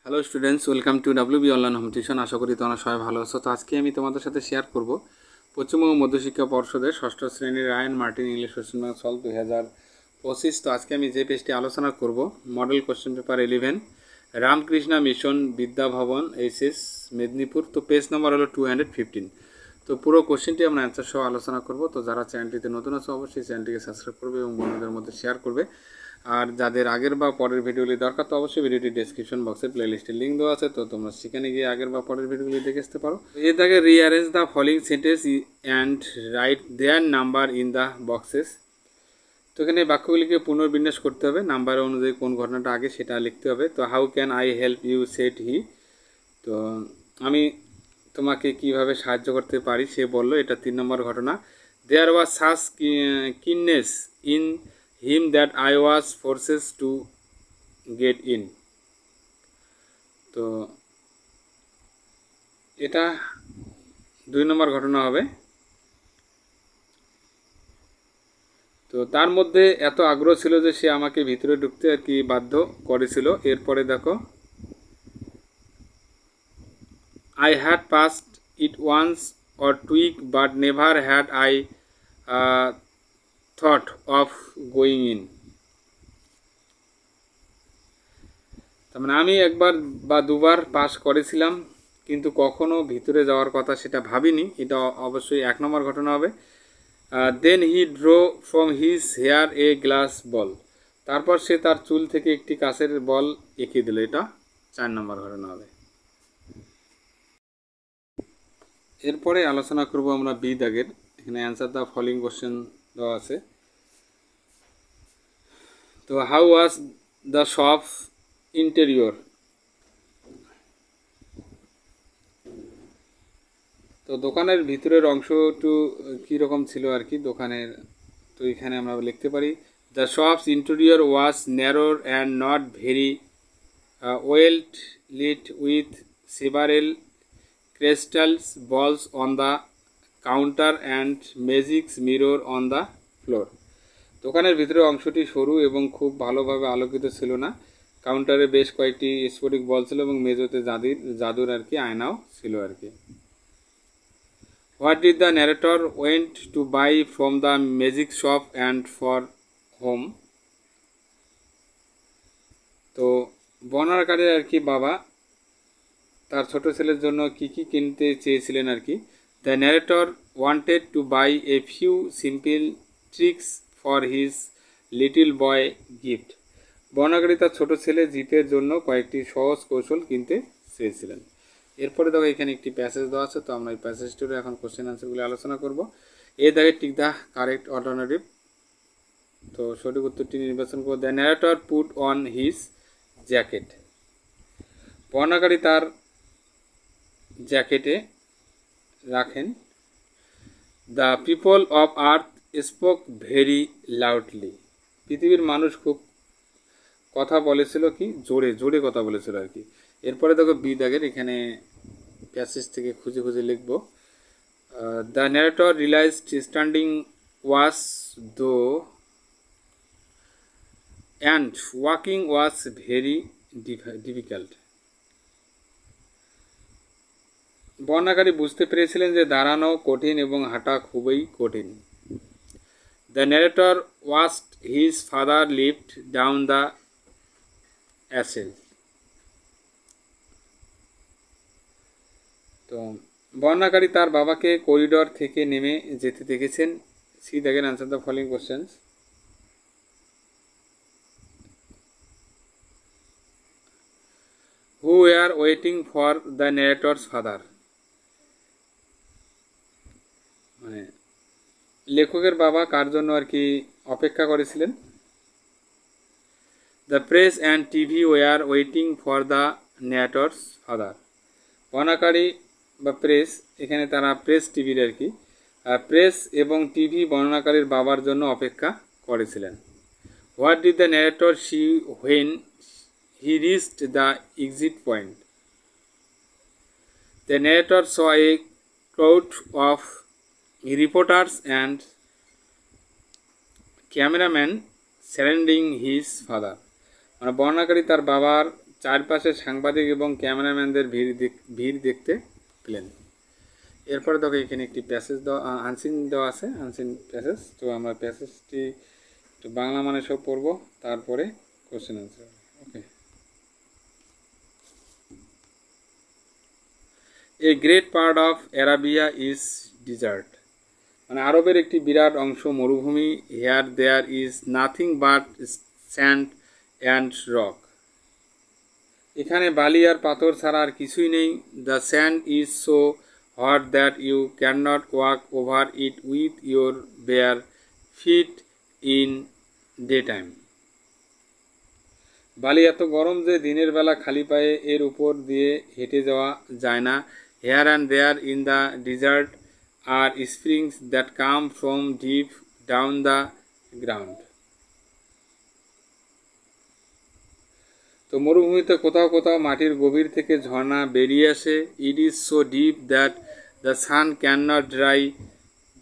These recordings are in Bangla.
Hello students, welcome to WB online home tuition. আশা করি তোমরা সবাই ভালো আছো। তো আজকে আমি তোমাদের সাথে শেয়ার করব পশ্চিমবঙ্গ মধ্যশিক্ষা পর্ষদের ষষ্ঠ শ্রেণীর Rayan Martin English question bank solve 2025। তো আজকে আমি যে পেজটি আলোচনা করব, model question paper 11, Ramakrishna mission বিদ্যা ভবন, এইচএস মেদিনীপুর। তো পেজ নম্বর হলো 215। তো পুরো কোশ্চেনটি আমরা অ্যান্সার সহ আলোচনা করব। তো যারা চ্যানেলটিতে নতুন আছে অবশ্যই চ্যানেলটিকে সাবস্ক্রাইব করবে এবং বন্ধুদের মধ্যে শেয়ার করবে। আর যাদের আগের বা পরের ভিডিওগুলি দরকার, তো অবশ্যই ভিডিওটি ডেসক্রিপশন বক্সে প্লেলিস্টের লিঙ্ক দেওয়া আছে, তো তোমরা সেখানে গিয়ে আগের বা পরের ভিডিওগুলি দেখে আসতে পারো। এর থেকে rearrange the following sentence and write their number in the boxes. তো এখানে বাক্যগুলিকে পুনর্বিন্যাস করতে হবে, নাম্বার অনুযায়ী কোন ঘটনাটা আগে সেটা লিখতে হবে। তো how can I help you said he. তো আমি তোমাকে কিভাবে সাহায্য করতে পারি সে বলল, এটা 3 নম্বর ঘটনা। There was such kindness in him that I was forces to get in। তো এটা 2 নম্বর ঘটনা হবে। তো তার মধ্যে এত আগ্রহ ছিল যে সে আমাকে ভিতরে ঢুকতে আর কি বাধ্য করেছিল। এরপরে দেখো, I had passed it once or twice but never had I thought of going in। তার মানে আমি একবার বা দুবার পাস করেছিলাম কিন্তু কখনো ভিতরে যাওয়ার কথা সেটা ভাবিনি। এটা অবশ্যই 1 নম্বর ঘটনা হবে। Then he draw from his hair a glass ball. তারপর সে তার চুল থেকে একটি কাঁচের বল এঁকে দিল। এটা 4 নম্বর ঘটনা হবে। এরপরে আলোচনা করব আমরা বি দাগের। এখানে অ্যান্সার দ্য ফলোইং কোশ্চেন দেওয়া আছে। তো how was the shop interior. তো দোকানের ভিতরের অংশ একটু কীরকম ছিল আর কি দোকানের। তো এখানে আমরা লিখতে পারি, the shop's interior was narrower and not very well lit with several crystals balls on the counter and magics mirror on the floor. দোকানের ভিতরের অংশটি সরু এবং খুব ভালোভাবে আলোকিত ছিল না। কাউন্টারে বেশ কয়েকটি স্ফটিক বল ছিল এবং মেঝেতে জাদুর আর কি আয়নাও ছিল আর কি। What did the narrator went to buy from the magic shop and for whom? তো বর্ণনাকারীর আর কি বাবা তার ছোট ছেলের জন্য কি কি কিনতে চেয়েছিলেন আর কি। The narrator wanted to buy a few simple tricks for his little boy gift. বর্ণনাকারী তার ছোট ছেলে জিতের জন্য কয়েকটি সহজ কৌশল কিনতে চেয়েছিলেন। এরপরে দেখো এখানে একটি প্যাসেজ দেওয়া আছে। তো আমরা এই প্যাসেজটির এখন কোশ্চেন আনসারগুলি আলোচনা করব। এর দাগে টিক দ্য কারেক্ট অল্টারনেটিভ। তো সঠিক উত্তরটি নির্বাচন করব। The narrator put on his jacket. বর্ণনাকারী তার জ্যাকেটে রাখেন। The people of earth spoke very loudly. পৃথিবীর মানুষ খুব কথা বলেছিল কি জোরে জোরে কথা বলেছিল আর কি। এরপরে দেখো বি দাগের, এখানে প্যাসেজ থেকে খুঁজে খুঁজে লিখব। দ্য ন্যারেটর রিয়েলাইজড স্ট্যান্ডিং ওয়াজ দো and walking was very difficult. বর্ণনাকারী বুঝতে পেরেছিলেন যে দাঁড়ানো কঠিন এবং হাঁটা খুবই কঠিন। The narrator watched his father lift down the easel. তো বর্ণনাকারী তার বাবাকে করিডর থেকে নেমে যেতে দেখেছেন। সি দেখেন answer the following questions. Who were waiting for the narrator's father. মানে লেখকের বাবা কার জন্য আর কি অপেক্ষা করেছিলেন। The press and TV war waiting for the narrator's father. বর্ণনাকারী বা প্রেস, এখানে তারা প্রেস টিভির আর কি, প্রেস এবং টিভি বর্ণনাকারীর বাবার জন্য অপেক্ষা করেছিলেন। What did the narrator see when he reached the exit point. The narrator saw a crowd of reporters and cameraman surrounding his father. মানে বর্ণনাকারী তার বাবার চারপাশে সাংবাদিক এবং ক্যামেরাম্যানদের ভিড় দেখতে পেলেন। এরপরে দেখো এখানে একটি প্যাসেজ দেওয়া আনসিন দেওয়া আছে, আনসিন প্যাসেজ। তো আমরা প্যাসেজটি একটু বাংলা মানে সব পড়বো, তারপরে question answer. Okay. A great part of Arabia is desert, মানে আরবের একটি বিরাট অংশ মরুভূমি। Here there is nothing but sand and rock, এখানে বালি আর পাথর ছাড়া আর কিছুই নেই। The sand is so hot that you cannot walk over it with your bare feet in daytime, বালি এত গরম যে দিনের বেলা খালি পায়ে এর উপর দিয়ে হেঁটে যাওয়া যায় না। Here and there in the desert are springs that come from deep down the ground, তো মরুভূমিতে কোথাও কোথাও মাটির গভীর থেকে ঝর্ণা বেরিয়ে আসে। It is so deep that the sun can not dry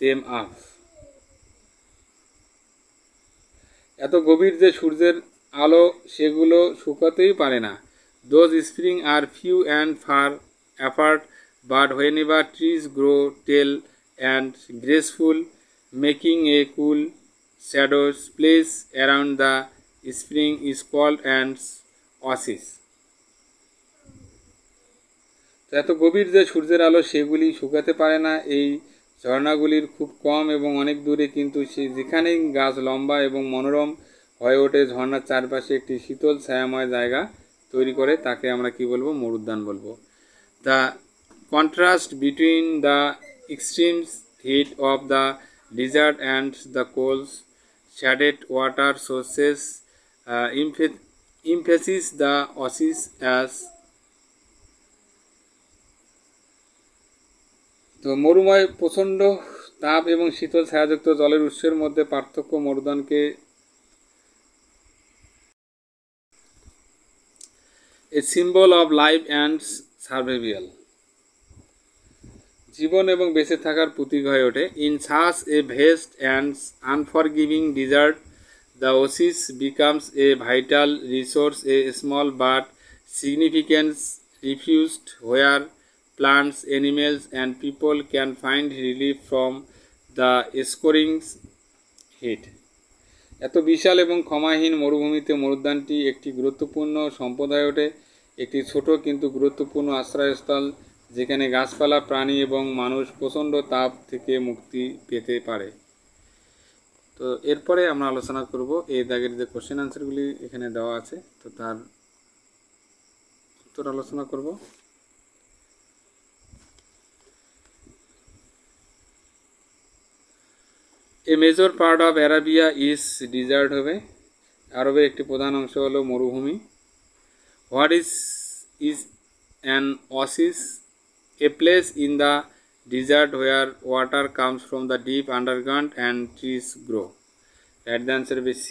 them up, এত গভীর যে সূর্যের আলো সেগুলো শুকাতেই পারে না। Those spring are few and far apart, but whenever trees grow tall and graceful, making a cool shadows place around the spring is called and oasis, তো এত গভীর যে সূর্যের আলো সেগুলি শুকাতে পারে না। এই ঝর্ণাগুলির খুব কম এবং অনেক দূরে, কিন্তু যেখানেই গাছ লম্বা এবং মনোরম হয়ে ওঠে, ঝর্ণার চারপাশে একটি শীতল ছায়াময় জায়গা তৈরি করে, তাকে আমরা কি বলবো? মরুদ্যান বলবো। The contrast between the extremes heat of the desert and the cold shaded water sources emphasizes the oasis as, তো মরুময় প্রচণ্ড তাপ এবং শীতল ছায়াযুক্ত জলের উৎসের মধ্যে পার্থক্য মরুদ্যানকে a symbol of life and survival, জীবন এবং বেঁচে থাকার প্রতীক হয়ে ওঠে। In such a vast and unforgiving desert, the oasis becomes a vital resource, a small but significant refuge where plants, animals and people can find relief from the scorching heat. এত বিশাল এবং ক্ষমাহীন মরুভূমিতে মরুদ্যানটি একটি গুরুত্বপূর্ণ সম্পদ হয়ে ওঠে, একটি ছোট কিন্তু গুরুত্বপূর্ণ আশ্রয়স্থল যেখানে গাছপালা, প্রাণী এবং মানুষ প্রচণ্ড তাপ থেকে মুক্তি পেতে পারে। তো এরপরে আমরা আলোচনা করব এই দাগের যে কোশ্চেন আনসারগুলি এখানে দেওয়া আছে, তো তার উত্তর আলোচনা করব। A major part of Arabia is desert হবে, আরবের একটি প্রধান অংশ হলো মরুভূমি। What is an oasis? A place in the desert where water comes from the deep underground and trees grow. Right, the answer is C.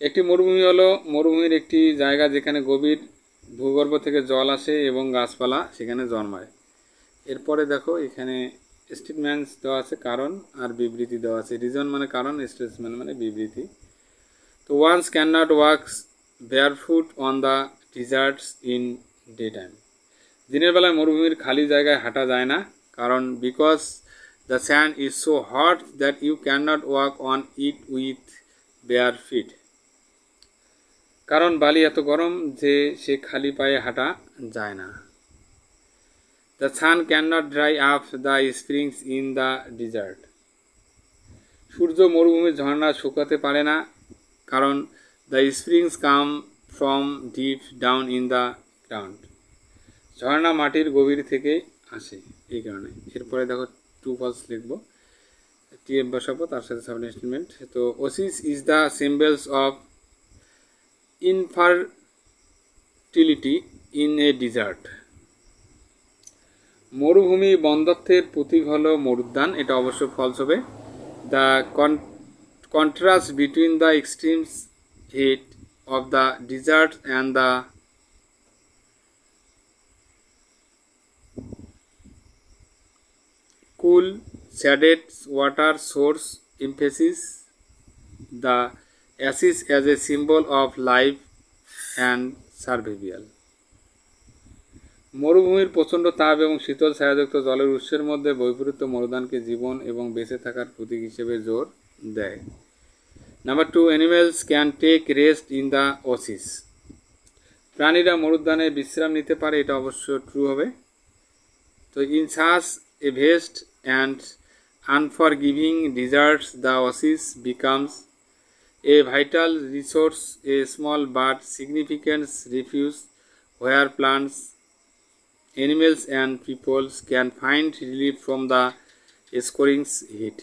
একটি মরুভূমি হলো মরুভূমির একটি জায়গা যেখানে গভীর ভূগর্ভ থেকে জল আসে এবং গাছপালা সেখানে জন্মায়। এরপরে দেখো এখানে স্টেটমেন্টস দেওয়া আছে, কারণ আর বিবৃতি দেওয়া আছে। রিজন মানে কারণ, স্টেটমেন্ট মানে বিবৃতি। তো once can not walks barefoot on the deserts in day time, দিনের বেলায় মরুভূমির খালি জায়গায় হাঁটা যায় না, কারণ because the sand is so hot that you can not walk on it with bare feet, কারণ বালি এত গরম যে সে খালি পায়ে হাঁটা যায় না। The sun can not dry up the springs in the desert, সূর্য মরুভূমির ঝর্ণা শুকাতে পারে না, কারণ the springs come from deep down in the ground, ঝর্ণা মাটির গভীর থেকে আসে এই কারণে। এরপরে দেখো ট্রু ফলস লিখবো, টিএফ বসাবো, তার সাথে সাবজেক্ট স্টেটমেন্ট। তো oasis is the symbols of infertility in a desert, মরুভূমি বন্ধ্যত্বের প্রতীক হলো মরুদ্যান, এটা অবশ্য ফলস হবে। The contrast between the extremes heat of the desert and the cool shaded water source emphasizes the oasis as a symbol of life and survival. মরুভূমির প্রচণ্ড তাপ এবং শীতল ছায়াযুক্ত জলের উৎসের মধ্যে বৈপরীত্য মরুদানকে জীবন এবং বেঁচে থাকার প্রতীক হিসেবে জোর দেয়। Number 2, animals can take rest in the oasis. প্রাণীরা মরুদ্যানে বিশ্রাম নিতে পারে, এটা অবশ্য ট্রু হবে। তো in such a vast and unforgiving deserts the oasis becomes a vital resource, a small but significant refuge where plants, animals and people can find relief from the scorching heat.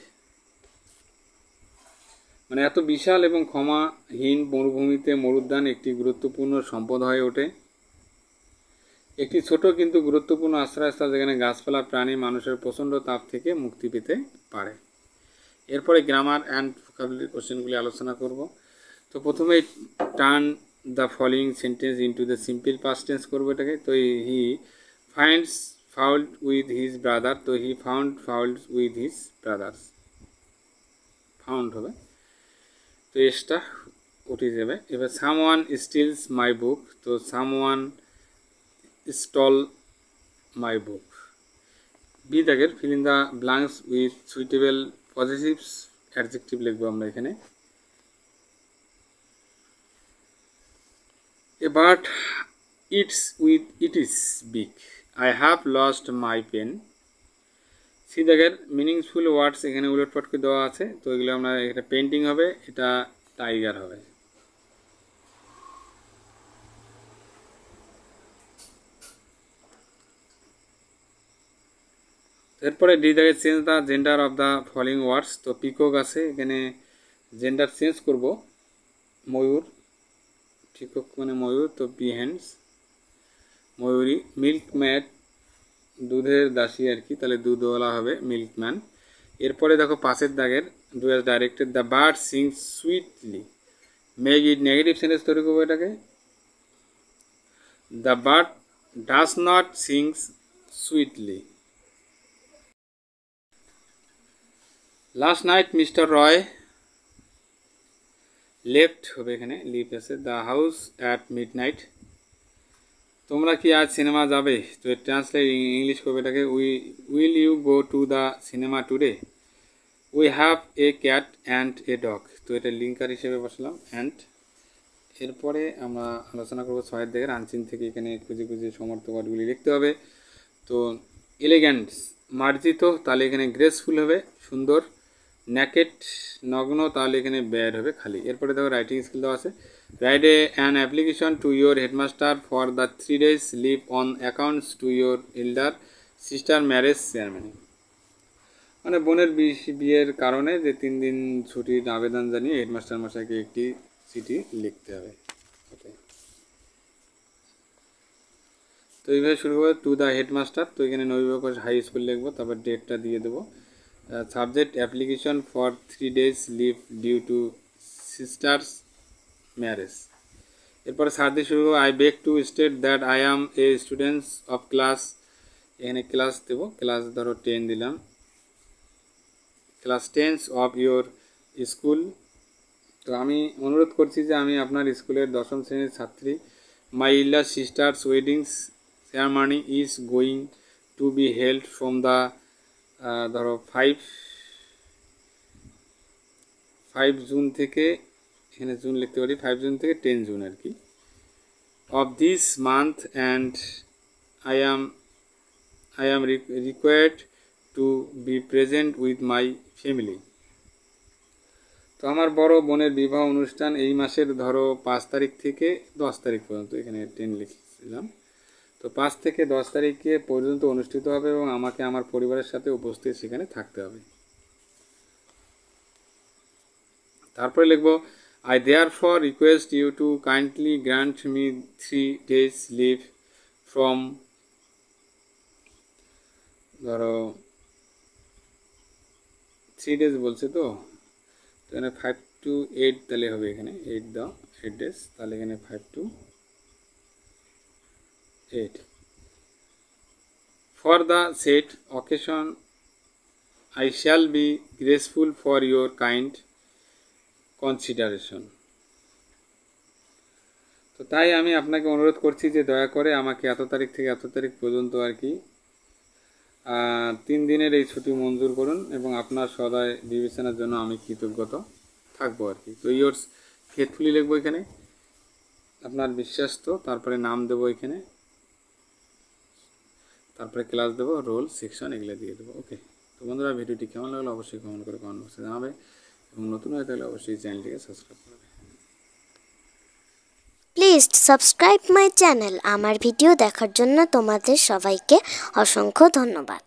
মানে এত বিশাল এবং ক্ষমাহীন মরুভূমিতে মরুদ্যান একটি গুরুত্বপূর্ণ সম্পদ হয়ে ওঠে, একটি ছোট কিন্তু গুরুত্বপূর্ণ আশ্রয়স্থল যেখানে গাছপালা, প্রাণী, মানুষের প্রচণ্ড তাপ থেকে মুক্তি পেতে পারে। এরপরে গ্রামার অ্যান্ড ভোকাবুলারি কোশ্চেনগুলি আলোচনা করব। তো প্রথমে turn the following sentence into the simple past tense করবো এটাকে। তো he finds fault with his brother, তো he found fault with his brothers, found হবে, তো এসটা উঠে যাবে। এবার সামওয়ান স্টিলস মাই বুক, তো সামওয়ান স্টল মাই বুক। বি দাগের fill in the blanks with suitable positives adjective লিখবো আমরা এখানে। A bird eats with its beak. I have lost my pen. C দাগের মিনিংফুল ওয়ার্ডস এখানে উলটপাট করে দেওয়া আছে, তো এগুলো আমরা এটা পেন্টিং হবে, এটা টাইগার হবে। এরপরে ডি দাগের change the gender of the following words, তো পিকক আছে, এখানে জেন্ডার চেঞ্জ করব, ময়ূর, পিকক মানে ময়ূর, তো বিহেন্স ময়ূরী। মিল্কম্যান দুধের দাসী আর কি, তাহলে দুধওয়ালা হবে মিল্কম্যান। এরপরে দেখো পাশের দাগের do as directed, the bird sings sweetly, make it negative sentence তৈরি করবো এটাকে। The bird does not sings sweetly. Last night mister Roy left হবে, এখানে লিভ আছে, the house at mid night. তোমরা কি আজ সিনেমা যাবে, তো ট্রান্সলেট ইংলিশ করবে এটাকে। Will you go to the cinema today. We have a cat and a dog, তো এটা লিঙ্কার হিসেবে বসলাম অ্যান্ড। এরপরে আমরা আলোচনা করবো ছয়ের দিকের আনচিন থেকে, এখানে খুঁজে খুঁজে সমর্থ ওয়ার্ডগুলি লিখতে হবে। তো এলিগ্যান্টস মার্জিত, তাহলে এখানে গ্রেসফুল হবে, সুন্দর। ন্যাকেট নগ্ন, তাহলে এখানে ব্যাড হবে, খালি। এরপরে দেখো রাইটিং স্কিল দেওয়া আছে। Write an application to your headmaster for the 3 days leave on accounts to your elder sister marriage ceremony. মানে বোনের বিয়ের কারণে যে 3 দিন ছুটির আবেদন জানিয়ে হেডমাস্টার মশাইকে একটি চিঠি লিখতে হবে। ওকে, তো এইভাবে শুরু করবো টু দ্য হেডমাস্টার, তো এখানে নবীবাবু হাই স্কুল লিখবো, তারপর ডেটটা দিয়ে দেবো। Subject application for 3 days leave due to sister's marriage. এরপরে সার দিয়ে শুরু করবো I beg to state that I am a students of class, এখানে ক্লাস দেবো, ক্লাস ধরো 10 দিলাম, ক্লাস 10 অফ ইয়োর স্কুল। তো আমি অনুরোধ করছি যে আমি আপনার স্কুলের 10ম শ্রেণীর ছাত্রী। My elder sister's weddings ceremony is going to be held from the ধরো 5 জুন থেকে, এখানে জুন লিখতে পারি, 5 জুন থেকে 10 জুন আর কি, of this month and I am required to B present with my family. তো আমার বড় বোনের বিবাহ অনুষ্ঠান এই মাসের ধরো 5 তারিখ থেকে 10 তারিখ পর্যন্ত, এখানে 10 লিখছিলাম, তো 5 থেকে 10 তারিখে পর্যন্ত অনুষ্ঠিত হবে এবং আমাকে আমার পরিবারের সাথে উপস্থিত সেখানে থাকতে হবে। তারপরে লিখবো I therefore request you to kindly grant me 3 days leave from, ধরো 3 days বলছে, তো এখানে 5 to 8 তাহলে হবে, এখানে 8 দাও, 8 days, তাহলে এখানে 5 to 8 for the set occasion I shall be graceful for your kind consideration. তো তো তাই আমি আপনাকে অনুরোধ করছি যে দয়া করে আমাকে এত তারিখ থেকে এত তারিখ পর্যন্ত আর কি 3 দিনের এই ছুটি মঞ্জুর করুন, এবং আপনার সদয় বিবেচনার জন্য আমি কৃতজ্ঞতা থাকবো আর কি। তো ইয়োর্স ফেথফুলি লিখবো এখানে, আপনার বিশ্বাস্ত, তারপরে নাম দেবো এখানে, তারপরে ক্লাস দেবো, রোল, সেকশন এগুলো দিয়ে দেবো। ওকে, তো বন্ধুরা ভিডিওটি কেমন লাগলো অবশ্যই কমেন্ট করে কমেন্ট বক্সে জানাবে, এবং নতুন হয়ে থাকলে অবশ্যই চ্যানেলটিকে সাবস্ক্রাইব করবে। Please subscribe my channel. আমার ভিডিও দেখার জন্য তোমাদের সবাইকে অসংখ্য ধন্যবাদ।